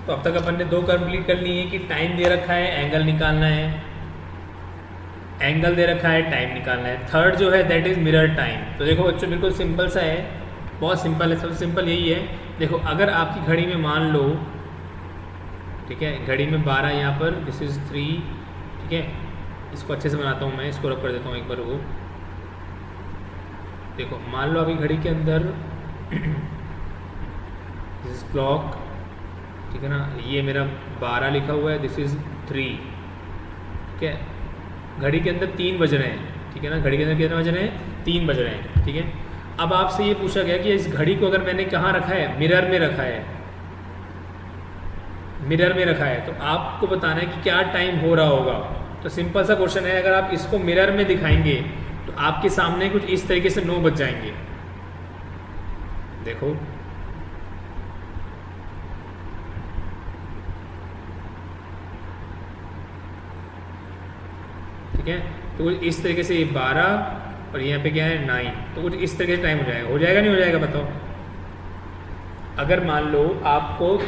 तो अब तक अपन ने 2 कंप्लीट कर लिए कि टाइम दे रखा है, एंगल निकालना है, एंगल दे रखा है, टाइम निकालना है। थर्ड जो है दैट इज़ मिरर टाइम। तो देखो बच्चों बिल्कुल सिंपल सा है, बहुत सिंपल है, सबसे सिंपल यही है। देखो अगर आपकी घड़ी में मान लो, ठीक है, घड़ी में 12 यहाँ पर, दिस इज़ 3, ठीक है, इसको अच्छे से बनाता हूँ मैं, इसको रब कर देता हूँ एक बार वो। देखो मान लो अभी घड़ी के अंदर दिस इज क्लॉक, ठीक है ना, ये मेरा 12 लिखा हुआ है, दिस इज़ 3, ठीक है, घड़ी के अंदर 3 बज रहे हैं, ठीक है ना, घड़ी के अंदर कितने बज रहे हैं, 3 बज रहे हैं, ठीक है। अब आपसे ये पूछा गया कि इस घड़ी को अगर मैंने कहाँ रखा है, मिरर में रखा है, मिरर में रखा है, तो आपको बताना है कि क्या टाइम हो रहा होगा। तो सिंपल सा क्वेश्चन है, अगर आप इसको मिरर में दिखाएंगे तो आपके सामने कुछ इस तरीके से 9 बज जाएंगे। देखो ठीक है, तो कुछ इस तरीके से 12 और यहाँ पे क्या है 9, तो कुछ इस तरीके से टाइम हो जाएगा नहीं हो जाएगा बताओ। अगर मान लो आपको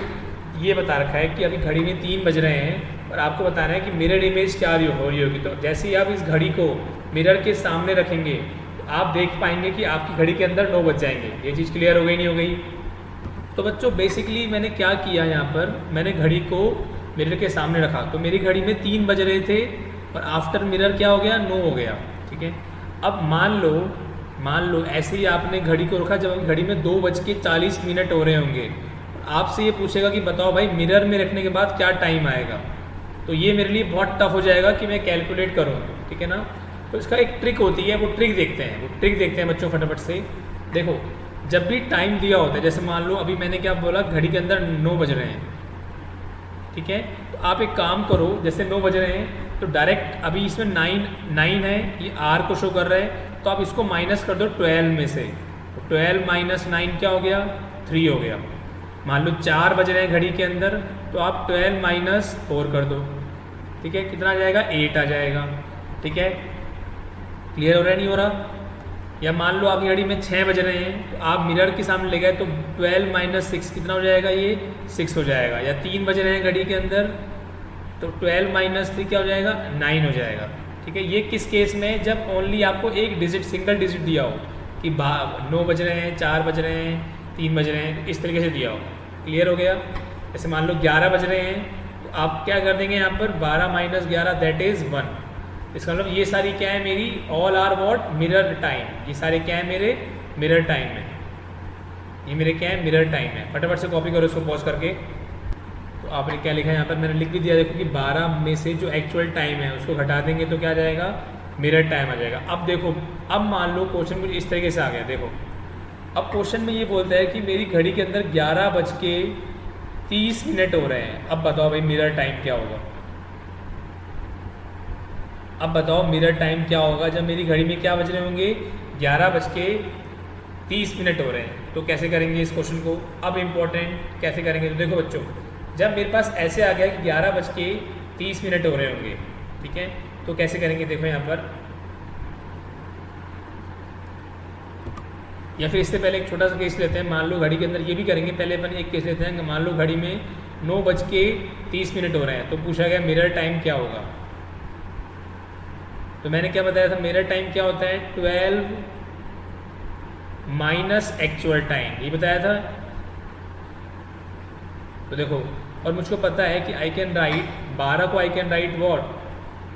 ये बता रखा है कि अभी घड़ी में 3 बज रहे हैं और आपको बताना है कि मिरर इमेज क्या हो रही होगी, तो जैसे ही आप इस घड़ी को मिरर के सामने रखेंगे तो आप देख पाएंगे कि आपकी घड़ी के अंदर 9 बज जाएंगे। ये चीज़ क्लियर हो गई नहीं हो गई? तो बच्चों बेसिकली मैंने क्या किया, यहाँ पर मैंने घड़ी को मिरर के सामने रखा, तो मेरी घड़ी में 3 बज रहे थे और आफ्टर मिरर क्या हो गया, 9 हो गया, ठीक है। अब मान लो ऐसे ही आपने घड़ी को रखा जब घड़ी में 2:40 हो रहे होंगे, आपसे ये पूछेगा कि बताओ भाई मिरर में रखने के बाद क्या टाइम आएगा, तो ये मेरे लिए बहुत टफ हो जाएगा कि मैं कैलकुलेट करूँ, ठीक है ना। तो इसका एक ट्रिक होती है, वो ट्रिक देखते हैं बच्चों फटाफट से। देखो जब भी टाइम दिया होता है, जैसे मान लो अभी मैंने क्या बोला, घड़ी के अंदर 9 बज रहे हैं, ठीक है, तो आप एक काम करो, जैसे 9 बज रहे हैं तो डायरेक्ट अभी इसमें 9 है, ये आर को शो कर रहा है, तो आप इसको माइनस कर दो 12 में से, तो 12 माइनस 9 क्या हो गया, 3 हो गया। मान लो 4 बज रहे हैं घड़ी के अंदर, तो आप 12 माइनस 4 कर दो, ठीक है, कितना आ जाएगा, 8 आ जाएगा, ठीक है। क्लियर हो रहा है नहीं हो रहा? या मान लो आपकी घड़ी में 6 बज रहे हैं, तो आप मिरर के सामने ले गए तो 12 माइनस 6 कितना हो जाएगा, ये 6 हो जाएगा। या 3 बज रहे हैं घड़ी के अंदर, तो 12 माइनस 3 क्या हो जाएगा, 9 हो जाएगा, ठीक है। ये किस केस में, जब ओनली आपको एक डिजिट, सिंगल डिजिट दिया हो कि 9 बज रहे हैं, 4 बज रहे हैं, 3 बज रहे हैं, इस तरीके से दिया हो। क्लियर हो गया? जैसे मान लो 11 बज रहे हैं, तो आप क्या कर देंगे यहाँ पर, 12 माइनस 11 दैट इज़ 1। इसका मतलब ये सारी क्या है मेरी, all are what, mirror time, ये सारे क्या है मेरे मिरर टाइम है, ये मेरे क्या है मिरर टाइम है। फटाफट से कॉपी करो इसको पॉज करके। तो आपने क्या लिखा है यहाँ पर, मैंने लिख भी दिया, देखो कि 12 में से जो एक्चुअल टाइम है उसको घटा देंगे तो क्या आ जाएगा, मिरर टाइम आ जाएगा। अब देखो, अब मान लो क्वेश्चन कुछ इस तरीके से आ गया। देखो अब क्वेश्चन में ये बोलता है कि मेरी घड़ी के अंदर 11:30 हो रहे हैं। अब बताओ भाई मिरर टाइम क्या होगा, अब बताओ मिरर टाइम क्या होगा जब मेरी घड़ी में क्या बज रहे होंगे, 11:30 हो रहे हैं। तो कैसे करेंगे इस क्वेश्चन को, अब इम्पोर्टेंट कैसे करेंगे, तो देखो बच्चों, जब मेरे पास ऐसे आ गया कि 11:30 हो रहे होंगे, ठीक है, तो कैसे करेंगे, देखो यहाँ पर, या फिर इससे पहले एक छोटा सा केस लेते हैं। मान लो घड़ी के अंदर ये भी करेंगे, पहले अपन एक केस लेते हैं कि मान लो घड़ी में 9:30 हो रहे हैं, तो पूछा गया मिरर टाइम क्या होगा। तो मैंने क्या बताया था, मिरर टाइम क्या होता है, 12 माइनस एक्चुअल टाइम, ये बताया था। तो देखो, और मुझको पता है कि आई कैन राइट 12 को, आई can right what,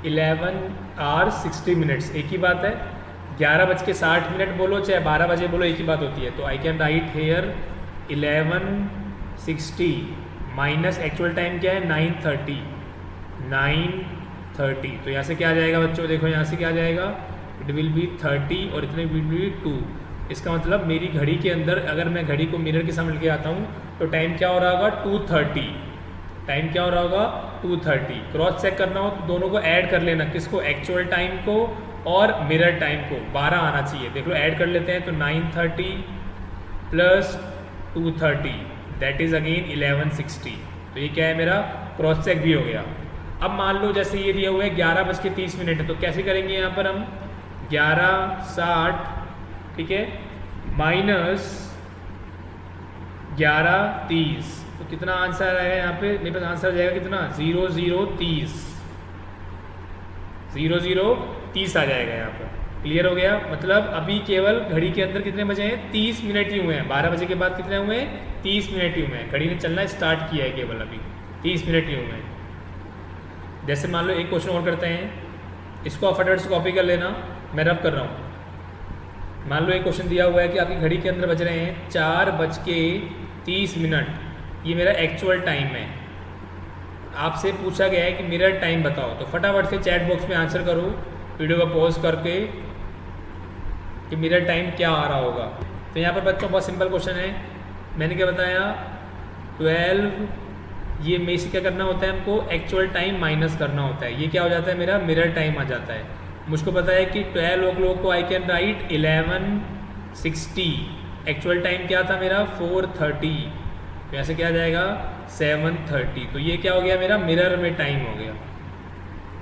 11 hours 60 minutes, एक ही बात है। 11:60 बोलो चाहे 12 बजे बोलो, एक ही बात होती है। तो I can write here 11:60 minus actual time क्या है, 9:30। तो यहाँ से क्या आ जाएगा बच्चों, देखो यहाँ से क्या आ जाएगा, इट विल बी 30 और इतने विल बी 2। इसका मतलब मेरी घड़ी के अंदर, अगर मैं घड़ी को मिरर के सामने लेके आता हूँ तो टाइम क्या हो रहा होगा, 2:30। टाइम क्या हो रहा होगा, 2:30। क्रॉस चेक करना हो तो दोनों को ऐड कर लेना, किसको, एक्चुअल टाइम को और मिरर टाइम को, 12 आना चाहिए। देख लो ऐड कर लेते हैं, तो 9:30 प्लस 2:30 दैट इज़ अगेन 11:60। तो ये क्या है मेरा, क्रॉस चेक भी हो गया। अब मान लो जैसे ये दिया हुआ है 11:30 है, तो कैसे करेंगे यहाँ पर हम, 11:60, ठीक है, माइनस 11:30, तो कितना आंसर आएगा यहाँ पे, मेरे पास आंसर आ जाएगा कितना 0 0 30, 0 0 30 आ जाएगा यहाँ पर। क्लियर हो गया। मतलब अभी केवल घड़ी के अंदर कितने बजे हैं, 30 मिनट ही हुए हैं। 12 बजे के बाद कितने हुए हैं, 30 मिनट ही हुए हैं। घड़ी ने चलना स्टार्ट किया है केवल, अभी 30 मिनट ही हुए हैं। जैसे मान लो एक क्वेश्चन और करते हैं, इसको आप फटाफट से कॉपी कर लेना, मैं रब कर रहा हूँ। मान लो एक क्वेश्चन दिया हुआ है कि आपकी घड़ी के अंदर बज रहे हैं 4:30, ये मेरा एक्चुअल टाइम है। आपसे पूछा गया है कि मिरर टाइम बताओ, तो फटाफट से चैट बॉक्स में आंसर करो वीडियो को पॉज करके कि मिरर टाइम क्या आ रहा होगा। तो यहाँ पर बच्चों बहुत सिंपल क्वेश्चन है, मैंने क्या बताया 12, ये में से क्या करना होता है, हमको एक्चुअल टाइम माइनस करना होता है। ये क्या हो जाता है, मेरा मिरर टाइम आ जाता है। मुझको पता है कि 12 o'clock को आई कैन राइट 11:60, एक्चुअल टाइम क्या था मेरा 4:30, तो ऐसे क्या आ जाएगा 7:30। तो ये क्या हो गया, मेरा मिरर में टाइम हो गया।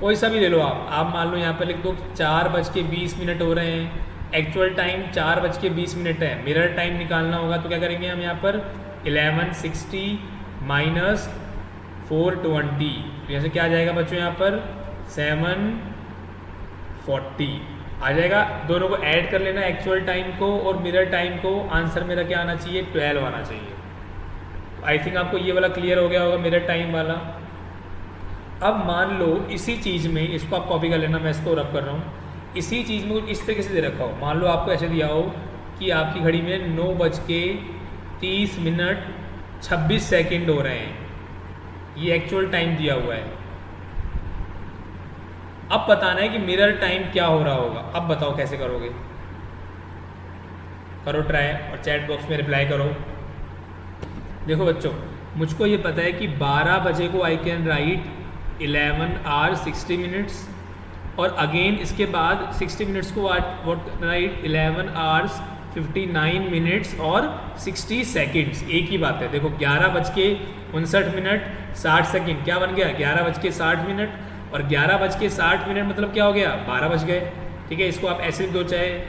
कोई सा भी ले लो आप मान लो यहाँ पर लिख दो 4:20 हो रहे हैं, एक्चुअल टाइम 4:20 है, मिरर टाइम निकालना होगा। तो क्या करेंगे हम यहाँ पर 11:60 माइनस 4:20, तो यहाँ से क्या आ जाएगा बच्चों, यहाँ पर 7:40 आ जाएगा। दोनों को ऐड कर लेना, एक्चुअल टाइम को और मिरर टाइम को। आंसर मेरा क्या आना चाहिए, 12 आना चाहिए। आई थिंक आपको ये वाला क्लियर हो गया होगा, मिरर टाइम वाला। अब मान लो इसी चीज़ में, इसको आप कॉपी कर लेना, मैं इसको रब कर रहा हूँ। इसी चीज़ में कुछ इस तरीके से दे रखा हो, मान लो आपको ऐसे दिया हो कि आपकी घड़ी में 9:30 हो रहे हैं, ये एक्चुअल टाइम दिया हुआ है। अब बताना है कि मिरर टाइम क्या हो रहा होगा। अब बताओ कैसे करोगे, करो ट्राई और चैट बॉक्स में रिप्लाई करो। देखो बच्चों, मुझको ये पता है कि 12 बजे को आई कैन राइट 11:60 और अगेन इसके बाद 60 मिनट्स को राइट 11:59 और 60 सेकेंड्स। एक ही बात है। देखो 11:59 क्या बन गया, 11:60 और 11:60 मतलब क्या हो गया, 12 बज गए। ठीक है, इसको आप ऐसे लिख दो, चाहे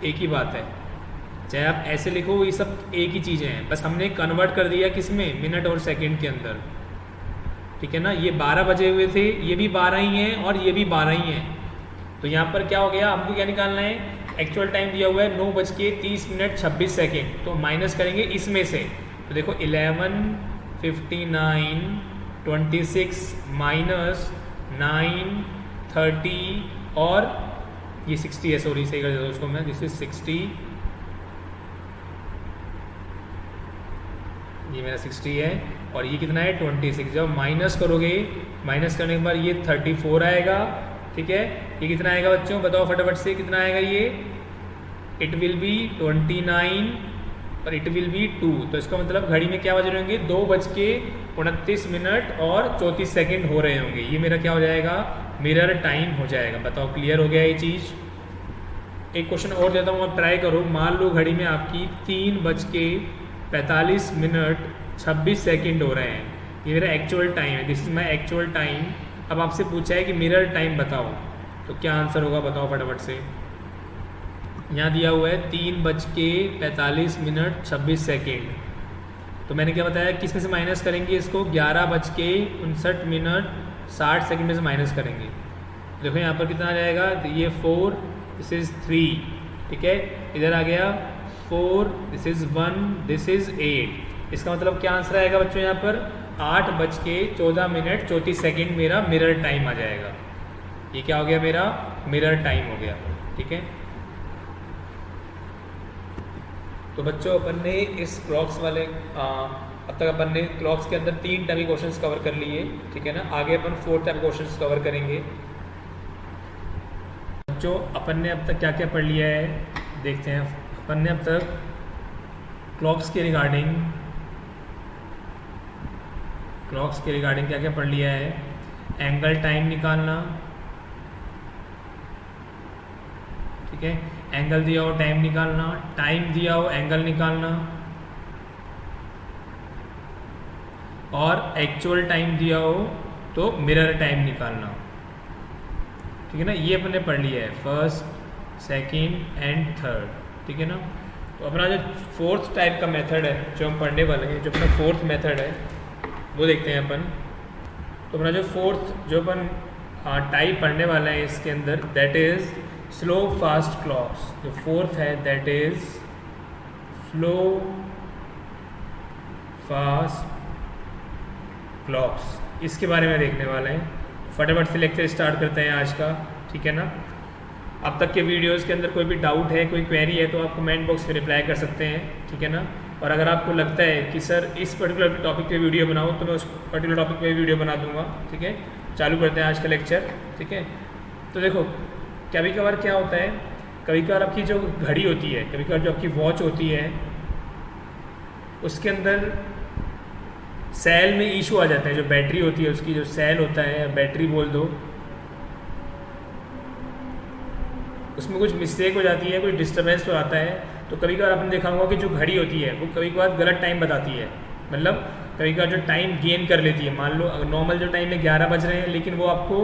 एक ही बात है, चाहे आप ऐसे लिखो, ये सब एक ही चीज़ें हैं, बस हमने कन्वर्ट कर दिया किसमें, मिनट और सेकंड के अंदर। ठीक है ना, ये 12 बजे हुए थे, ये भी 12 ही हैं और ये भी 12 ही हैं। तो यहाँ पर क्या हो गया, हमको क्या निकालना है, एक्चुअल टाइम दिया हुआ है 9:30 तो माइनस करेंगे इसमें से। तो देखो 11:59 26 माइनस 9:30 और ये 60 है, सॉरी सही कर देता हूँ उसको मैं, दिस इज 60, ये मेरा 60 है और ये कितना है 26। जब माइनस करोगे, माइनस करने के बाद ये 34 आएगा। ठीक है, ये कितना आएगा बच्चों, बताओ फटाफट से कितना आएगा ये, इट विल बी 29 और इट विल बी 2। तो इसका मतलब घड़ी में क्या बज रहे होंगे, 2:29 और 34 सेकेंड हो रहे होंगे। ये मेरा क्या हो जाएगा, मिरर टाइम हो जाएगा। बताओ क्लियर हो गया ये चीज़। एक क्वेश्चन और देता हूँ, आप ट्राई करो। मान लो घड़ी में आपकी 3:45 हो रहे हैं, ये मेरा एक्चुअल टाइम है, this is my actual time. अब आपसे पूछा है कि मिरर टाइम बताओ, तो क्या आंसर होगा, बताओ फटाफट से। यहाँ दिया हुआ है 3:45 तो मैंने क्या बताया, किस में से माइनस करेंगे इसको, 11:59 में से माइनस करेंगे। देखो यहाँ पर कितना आ जाएगा, ये 4, दिस इज़ 3। ठीक है, इधर आ गया 4, दिस इज़ 1, दिस इज़ 8। इसका मतलब क्या आंसर आएगा बच्चों, यहाँ पर 8:14 मेरा मिरर टाइम आ जाएगा। ये क्या हो गया, मेरा मिरर टाइम हो गया। ठीक है, तो बच्चों अपन ने इस क्लॉक्स वाले अब तक अपन ने क्लॉक्स के अंदर 3 टाइप के क्वेश्चंस कवर कर लिए। ठीक है ना, आगे अपन 4 टाइप क्वेश्चंस कवर करेंगे। बच्चों अपन ने अब तक क्या क्या पढ़ लिया है, देखते हैं। अपन ने अब तक क्लॉक्स के रिगार्डिंग क्या क्या पढ़ लिया है, एंगल टाइम निकालना। ठीक है, एंगल दिया हो टाइम निकालना, टाइम दिया हो एंगल निकालना, और एक्चुअल टाइम दिया हो तो मिरर टाइम निकालना। ठीक है ना, ये अपने पढ़ लिया है, फर्स्ट, सेकंड एंड थर्ड। ठीक है ना, तो अपना जो फोर्थ टाइप का मेथड है जो हम पढ़ने वाले हैं, जो अपना फोर्थ मेथड है वो देखते हैं अपन। तो अपना जो फोर्थ जो अपन टाइप पढ़ने वाला है इसके अंदर, that is slow fast clocks. जो फोर्थ है that is slow fast clocks, इसके बारे में देखने वाले हैं। फटाफट से लेक्चर स्टार्ट करते हैं आज का, ठीक है ना। अब तक के वीडियोस के अंदर कोई भी डाउट है, कोई क्वेरी है तो आप कमेंट बॉक्स में रिप्लाई कर सकते हैं, ठीक है ना। और अगर आपको लगता है कि सर इस पर्टिकुलर टॉपिक पे वीडियो बनाऊँ तो मैं उस पर्टिकुलर टॉपिक पे वीडियो बना दूंगा, ठीक है। चालू करते हैं आज का लेक्चर, ठीक है। तो देखो कभी कभार क्या होता है, कभी कभार आपकी जो घड़ी होती है, कभी कभार जो आपकी वॉच होती है उसके अंदर सेल में इशू आ जाता है। जो बैटरी होती है उसकी जो सेल होता है, बैटरी बोल दो, उसमें कुछ मिस्टेक हो जाती है, कुछ डिस्टर्बेंस हो आता है। तो कभी कभार आपने देखा होगा कि जो घड़ी होती है वो कभी कभार गलत टाइम बताती है, मतलब कभी कभार जो टाइम गेन कर लेती है। मान लो नॉर्मल जो टाइम में 11 बज रहे हैं लेकिन वो आपको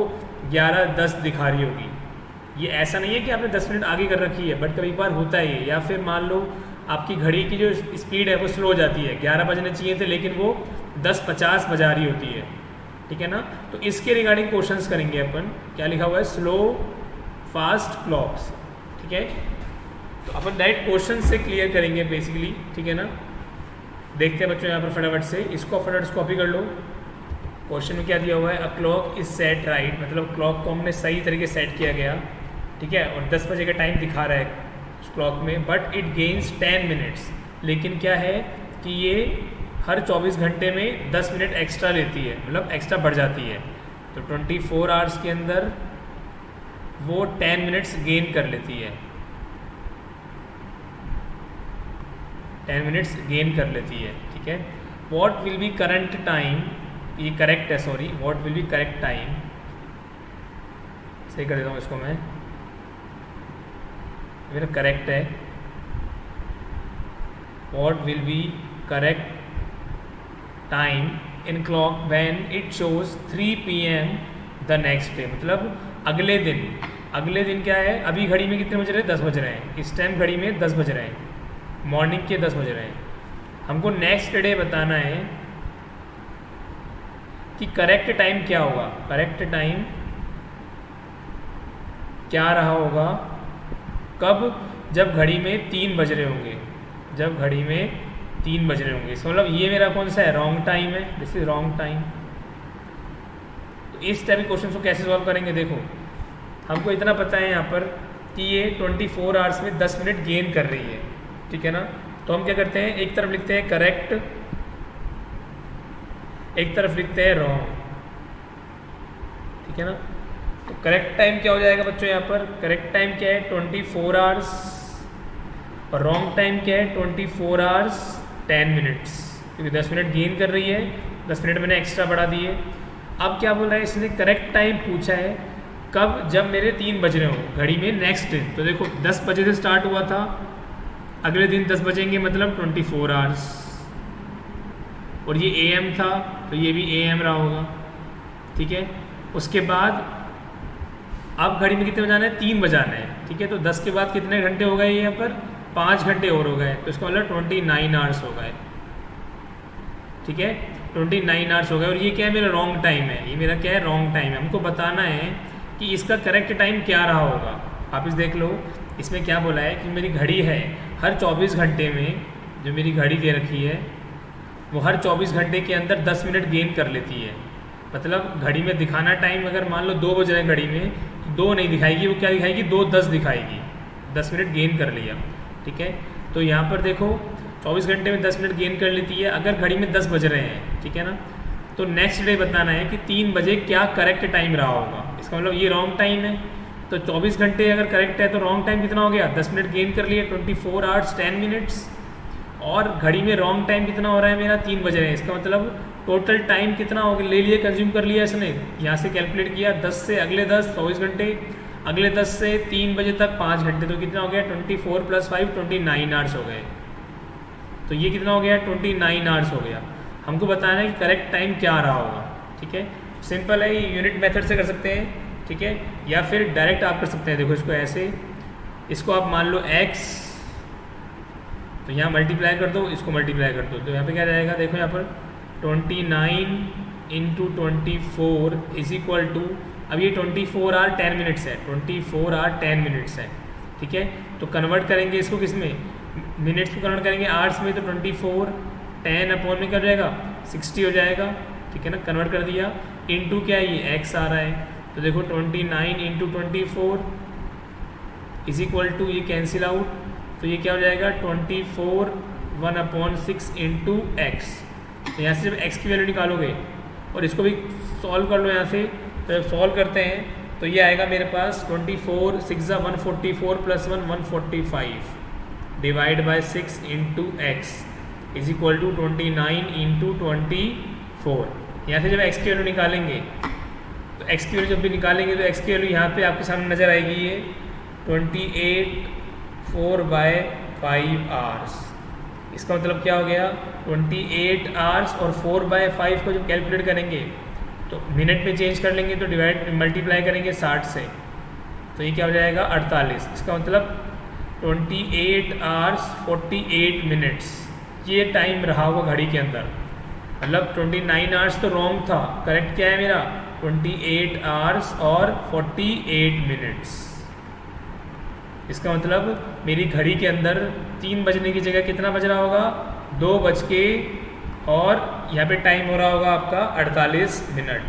11:10 दिखा रही होगी। ये ऐसा नहीं है कि आपने 10 मिनट आगे कर रखी है, बट कभी कभार होता है। या फिर मान लो आपकी घड़ी की जो स्पीड है वो स्लो हो जाती है, 11 बजने चाहिए थे लेकिन वो 10:50 बजा रही होती है, ठीक है ना। तो इसके रिगार्डिंग क्वेश्चंस करेंगे अपन। क्या लिखा हुआ है, स्लो फास्ट क्लॉक्स, ठीक है। तो अपन डायरेक्ट क्वेश्चन से क्लियर करेंगे बेसिकली, ठीक है ना। देखते हैं बच्चों यहाँ पर फटाफट से, इसको फटाफट कॉपी कर लो। क्वेश्चन में क्या दिया हुआ है, अ क्लॉक इज सेट राइट, मतलब क्लॉक को हमने सही तरीके से सेट किया गया, ठीक है। और 10 बजे का टाइम दिखा रहा है उस क्लॉक में, बट इट गेन्स 10 मिनट्स। लेकिन क्या है कि ये हर 24 घंटे में 10 मिनट एक्स्ट्रा लेती है, मतलब एक्स्ट्रा बढ़ जाती है। तो 24 आवर्स के अंदर वो 10 मिनट्स गेन कर लेती है, 10 मिनट्स गेन कर लेती है, ठीक है। What will be current time, ये करेक्ट है, sorry, what will be correct time, सही कर देता हूँ इसको मैं, मेरा करेक्ट है। What will be correct time in clock when it shows 3 PM the next day, मतलब अगले दिन। अगले दिन क्या है, अभी घड़ी में कितने बज रहे हैं, 10 बज रहे हैं। इस टाइम घड़ी में 10 बज रहे हैं, मॉर्निंग के 10 बज रहे हैं। हमको नेक्स्ट डे बताना है कि करेक्ट टाइम क्या होगा, करेक्ट टाइम क्या रहा होगा, कब, जब घड़ी में 3 बज रहे होंगे, जब घड़ी में 3 बज रहे होंगे। इसका मतलब ये मेरा कौन सा है, रॉन्ग टाइम है, दिस इज रॉन्ग टाइम। तो इस टाइप के क्वेश्चन को कैसे सॉल्व करेंगे, देखो हमको इतना पता है यहाँ पर कि ये 24 आवर्स में 10 मिनट गेन कर रही है, ठीक है ना। तो हम क्या करते हैं, एक तरफ लिखते हैं करेक्ट, एक तरफ लिखते हैं रॉन्ग, ठीक है ना। तो करेक्ट टाइम क्या हो जाएगा बच्चों, यहाँ पर करेक्ट टाइम क्या है 24 आवर्स, और रॉन्ग टाइम क्या है 24 आवर्स 10 मिनट्स, क्योंकि 10 मिनट गेन कर रही है, 10 मिनट मैंने एक्स्ट्रा बढ़ा दिए। अब क्या बोल रहा है, इसने करेक्ट टाइम पूछा है कब, जब मेरे 3 बज रहे हो घड़ी में नेक्स्ट दिन। तो देखो 10 बजे से स्टार्ट हुआ था, अगले दिन 10 बजेंगे, मतलब 24 आवर्स, और ये AM था तो ये भी AM रहा होगा, ठीक है। उसके बाद अब घड़ी में कितने बजाना है, 3 बजाना है, ठीक है। तो 10 के बाद कितने घंटे हो गए यहाँ पर, 5 घंटे और हो गए, तो इसका मतलब 29 आवर्स हो गए, ठीक है। 29 आवर्स हो गए, और ये क्या है, मेरा रॉन्ग टाइम है, ये मेरा क्या है, रॉन्ग टाइम है। हमको बताना है कि इसका करेक्ट टाइम क्या रहा होगा। आप इस देख लो, इसमें क्या बोला है कि मेरी घड़ी है हर 24 घंटे में, जो मेरी घड़ी दे रखी है वो हर 24 घंटे के अंदर 10 मिनट गेन कर लेती है। मतलब घड़ी में दिखाना टाइम अगर मान लो 2 बज रहे हैं घड़ी में, तो 2 नहीं दिखाएगी, वो क्या दिखाएगी, 2:10 दिखाएगी, 10 मिनट गेन कर लिया, ठीक है। तो यहाँ पर देखो 24 घंटे में 10 मिनट गेन कर लेती है, अगर घड़ी में 10 बज रहे हैं, ठीक है ना। तो नेक्स्ट डे बताना है कि 3 बजे क्या करेक्ट टाइम रहा होगा। इसका मतलब ये रॉन्ग टाइम है, तो 24 घंटे अगर करेक्ट है तो रॉन्ग टाइम कितना हो गया, 10 मिनट गेन कर लिया, 24 आवर्स 10 मिनट्स। और घड़ी में रॉन्ग टाइम कितना हो रहा है मेरा, 3 बज रहे हैं। इसका मतलब टोटल टाइम कितना हो गया, ले लिए, कंज्यूम कर लिया इसने, यहाँ से कैलकुलेट किया, 10 से अगले 10 24 घंटे, अगले 10 से 3 बजे तक 5 घंटे, तो कितना हो गया 24 + 5 29 आवर्स हो गए। तो ये कितना हो गया 29 आवर्स हो गया। हमको बताना है कि करेक्ट टाइम क्या रहा होगा, ठीक है। सिंपल है, ये यूनिट मेथड से कर सकते हैं, ठीक है, या फिर डायरेक्ट आप कर सकते हैं। देखो इसको ऐसे, इसको आप मान लो x तो यहाँ मल्टीप्लाई कर दो, इसको मल्टीप्लाई कर दो, तो यहाँ पे क्या जाएगा, देखो यहाँ पर 29 इंटू 24 इज इक्वल टू, अब ये 24 आवर 10 मिनट्स है, 24 आवर 10 मिनट्स है, ठीक है। तो कन्वर्ट करेंगे इसको किस में, मिनट्स को कन्वर्ट करेंगे आवर्स में, तो 24 10 अपॉन में कर जाएगा 60 हो जाएगा, ठीक है ना। कन्वर्ट कर दिया, इंटू क्या है, ये एक्स आ रहा है, तो देखो 29 इंटू 24 इज इक्वल टू, ये कैंसिल आउट, तो ये क्या हो जाएगा 24 1/6 इंटू एक्स। तो यहाँ से जब x की वैल्यू निकालोगे और इसको भी सॉल्व कर लो यहाँ से, तो जब सॉल्व करते हैं तो ये आएगा मेरे पास 24 6 144 plus 1 145 divide by 6 into x is equal to 29 into 24। यहाँ से जब x की वैल्यू निकालेंगे, तो x की वैल्यू जब भी निकालेंगे तो x की वैल्यू यहाँ पे आपके सामने नज़र आएगी, ये 28 4/5 आवर्स। इसका मतलब क्या हो गया, 28 आवर्स और 4/5 को जब कैलकुलेट करेंगे तो मिनट में चेंज कर लेंगे, तो डिवाइड मल्टीप्लाई करेंगे 60 से, तो ये क्या हो जाएगा 48। इसका मतलब 28 आवर्स 48 मिनट्स ये टाइम रहा होगा घड़ी के अंदर। मतलब 29 आवर्स तो रॉन्ग था, करेक्ट क्या है मेरा 28 आवर्स और 48 मिनट्स। इसका मतलब मेरी घड़ी के अंदर 3 बजने की जगह कितना बज रहा होगा, 2 बज के, और यहाँ पे टाइम हो रहा होगा आपका 48 मिनट,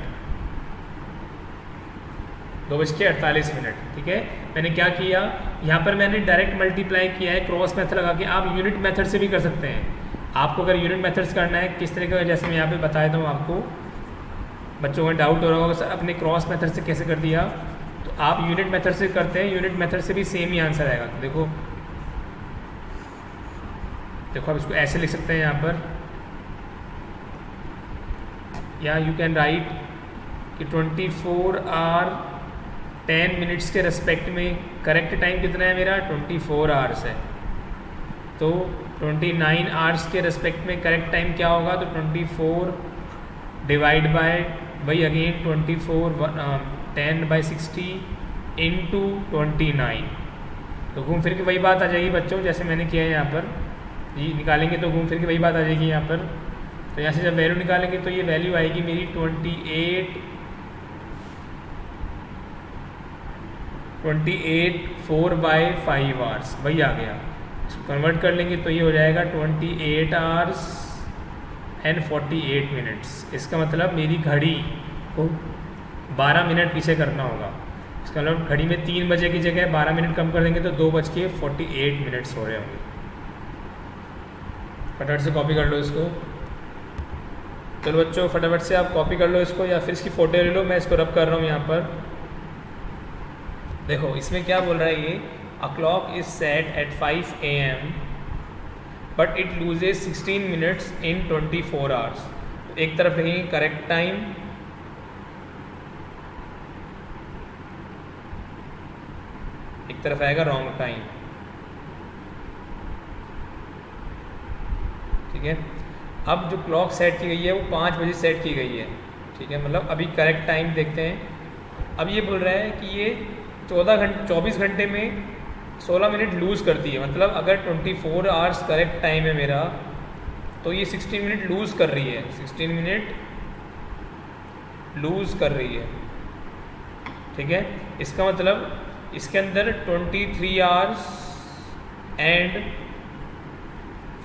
2:48, ठीक है। मैंने क्या किया, यहाँ पर मैंने डायरेक्ट मल्टीप्लाई किया है क्रॉस मेथड लगा के। आप यूनिट मेथड से भी कर सकते हैं, आपको अगर यूनिट मेथड्स करना है किस तरह का, जैसे मैं यहाँ पे बता देता हूँ आपको, बच्चों का डाउट हो रहा होगा सर अपने क्रॉस मेथड से कैसे कर दिया, तो आप यूनिट मेथड से करते हैं, यूनिट मेथड से भी सेम ही आंसर आएगा। देखो आप इसको ऐसे लिख सकते हैं यहाँ पर, या यू कैन राइट कि 24 आवर 10 मिनट्स के रेस्पेक्ट में करेक्ट टाइम कितना है मेरा 24 आवर्स है, तो 29 आवर्स के रेस्पेक्ट में करेक्ट टाइम क्या होगा, तो 24 डिवाइड बाय वही अगेन 24 10/60 इंटू 29, तो घूम फिर के वही बात आ जाएगी बच्चों, जैसे मैंने किया है यहाँ पर, ये निकालेंगे तो घूम फिर के वही बात आ जाएगी यहाँ पर। तो यहाँ से जब वैल्यू निकालेंगे तो ये वैल्यू आएगी मेरी 28 4/5 आवर्स, वही आ गया। इसको कन्वर्ट कर लेंगे तो ये हो जाएगा 28 आवर्स एंड 48 मिनट्स। इसका मतलब मेरी घड़ी को 12 मिनट पीछे करना होगा। इसका मतलब घड़ी में 3 बजे की जगह 12 मिनट कम कर देंगे तो 2:48 मिनट्स हो रहे होंगे। फटाफट से कॉपी कर लो इसको। चलो बच्चों फटाफट से आप कॉपी कर लो इसको, या फिर इसकी फ़ोटो ले लो, मैं इसको रब कर रहा हूँ यहाँ पर। देखो इसमें क्या बोल रहा है ये, a clock is set at 5 AM but it loses 16 minutes in 24 hours. तो एक तरफ लिखेंगे करेक्ट टाइम, एक तरफ आएगा रॉन्ग टाइम, ठीक है। अब जो क्लॉक सेट की गई है वो 5 बजे सेट की गई है, ठीक है। मतलब अभी करेक्ट टाइम देखते हैं। अब ये बोल रहा है कि ये 24 घंटे में 16 मिनट लूज़ करती है। मतलब अगर 24 आवर्स करेक्ट टाइम है मेरा, तो ये 16 मिनट लूज़ कर रही है, 16 मिनट लूज़ कर रही है, ठीक है। इसका मतलब इसके अंदर 23 आवर्स एंड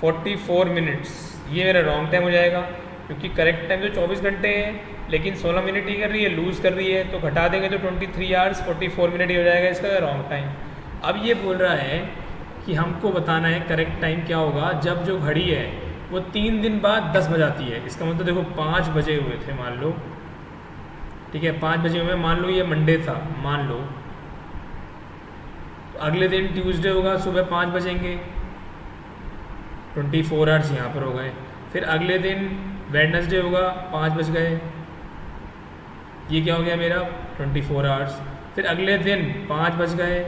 44 मिनट्स ये मेरा रॉन्ग टाइम हो जाएगा, क्योंकि करेक्ट टाइम तो 24 घंटे है, लेकिन 16 मिनट ही कर रही है, लूज़ कर रही है, तो घटा देंगे तो 23 आवर्स 44 मिनट ही हो जाएगा इसका रॉन्ग टाइम। अब ये बोल रहा है कि हमको बताना है करेक्ट टाइम क्या होगा जब जो घड़ी है वो 3 दिन बाद 10 बजाती है। इसका मतलब देखो 5 बजे हुए थे मान लो, ठीक है, 5 बजे हुए, मान लो ये मंडे था, मान लो, तो अगले दिन ट्यूसडे होगा, सुबह 5 बजेंगे, 24 आवर्स यहाँ पर हो गए। फिर अगले दिन वेडनेसडे होगा, 5 बज गए, ये क्या हो गया मेरा 24 आवर्स। फिर अगले दिन 5 बज गए,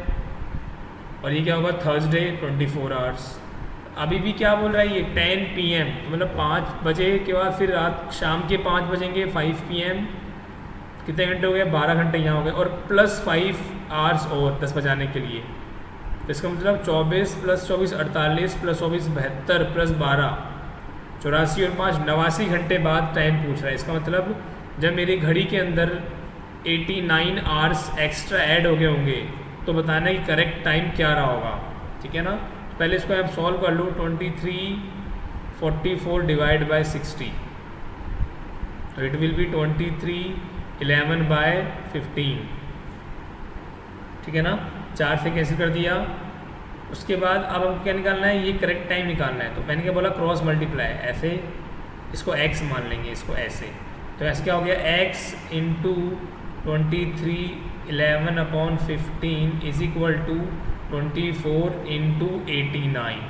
और ये क्या होगा थर्सडे 24 आवर्स। अभी भी क्या बोल रहा है ये 10 PM, तो मतलब 5 बजे के बाद फिर रात शाम के 5 बजेंगे 5 PM, कितने घंटे हो गए 12 घंटे यहाँ हो गए, और प्लस 5 आवर्स और 10 बजाने के लिए, तो इसका मतलब 24 + 24 48 + 24 72 + 12 84 और 5 89 घंटे बाद टाइम पूछ रहा है। इसका मतलब जब मेरी घड़ी के अंदर 89 आवर्स एक्स्ट्रा ऐड हो गए होंगे तो बताना है कि करेक्ट टाइम क्या रहा होगा। ठीक है ना। तो पहले इसको आप सॉल्व कर लो। 2344 डिवाइड बाय 60, तो इट विल बी 2311/15। ठीक है ना। 4 से कैंसिल कर दिया। उसके बाद अब हमको क्या निकालना है, ये करेक्ट टाइम निकालना है। तो मैंने क्या बोला, क्रॉस मल्टीप्लाई। ऐसे इसको x मान लेंगे, इसको ऐसे। तो ऐसे क्या हो गया, x × 2311/15 = 24 × 89।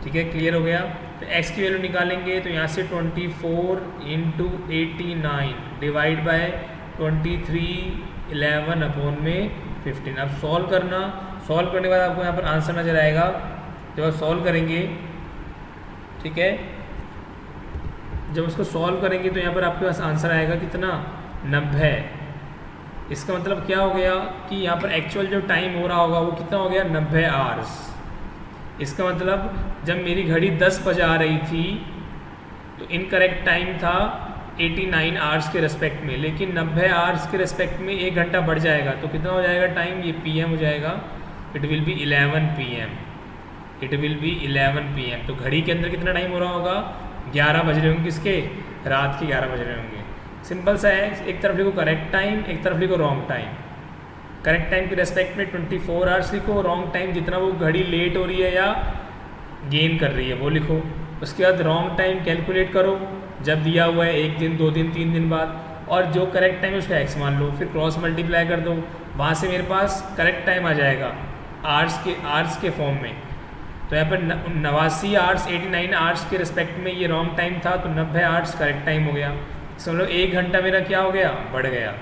ठीक है, क्लियर हो गया। तो x की वैल्यू निकालेंगे तो यहाँ से 24 × 89 डिवाइड बाय 2311/15। अब सॉल्व करना। सॉल्व करने के बाद आपको यहाँ पर आंसर नजर आएगा। जब आप सॉल्व करेंगे, ठीक है, जब उसको सॉल्व करेंगे तो यहाँ पर आपके पास आंसर आएगा कितना, 90। इसका मतलब क्या हो गया कि यहाँ पर एक्चुअल जो टाइम हो रहा होगा वो कितना हो गया, 90 आवर्स। इसका मतलब जब मेरी घड़ी 10 बजे आ रही थी तो इनकरेक्ट टाइम था 89 आवर्स के रेस्पेक्ट में, लेकिन 90 आवर्स के रेस्पेक्ट में 1 घंटा बढ़ जाएगा तो कितना हो जाएगा टाइम, ये PM हो जाएगा। It will be 11 PM। It will be 11 PM। तो घड़ी के अंदर कितना टाइम हो रहा होगा, 11 बज रहे होंगे, किसके, रात के 11 बज रहे होंगे। सिंपल सा है, एक तरफ लिखो करेक्ट टाइम, एक तरफ लिखो रॉन्ग टाइम। करेक्ट टाइम के रेस्पेक्ट में 24 आवर्स लिखो, रॉन्ग टाइम जितना वो घड़ी लेट हो रही है या गेन कर रही है वो लिखो। उसके बाद रॉन्ग टाइम कैलकुलेट करो, जब दिया हुआ है 1 दिन 2 दिन 3 दिन बाद, और जो करेक्ट टाइम है उसका x मान लो, फिर क्रॉस मल्टीप्लाई कर दो, वहाँ से मेरे पास करेक्ट टाइम आ जाएगा आवर्स के फॉर्म में। तो यहाँ पर 89 आवर्स 89 आवर्स के रिस्पेक्ट में ये रॉन्ग टाइम था, तो 90 आवर्स करेक्ट टाइम हो गया। समझ लो 1 घंटा मेरा क्या हो गया, बढ़ गया।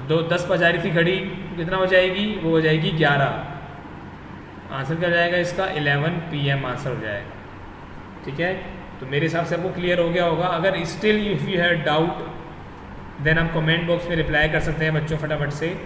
तो 10 बजा रही थी घड़ी, कितना हो जाएगी, वो हो जाएगी 11। आंसर क्या हो जाएगा इसका, 11 PM आंसर हो जाएगा। ठीक है, तो मेरे हिसाब से आपको क्लियर हो गया होगा। अगर still if you have doubt then आप कमेंट बॉक्स में रिप्लाई कर सकते हैं बच्चों फटाफट से।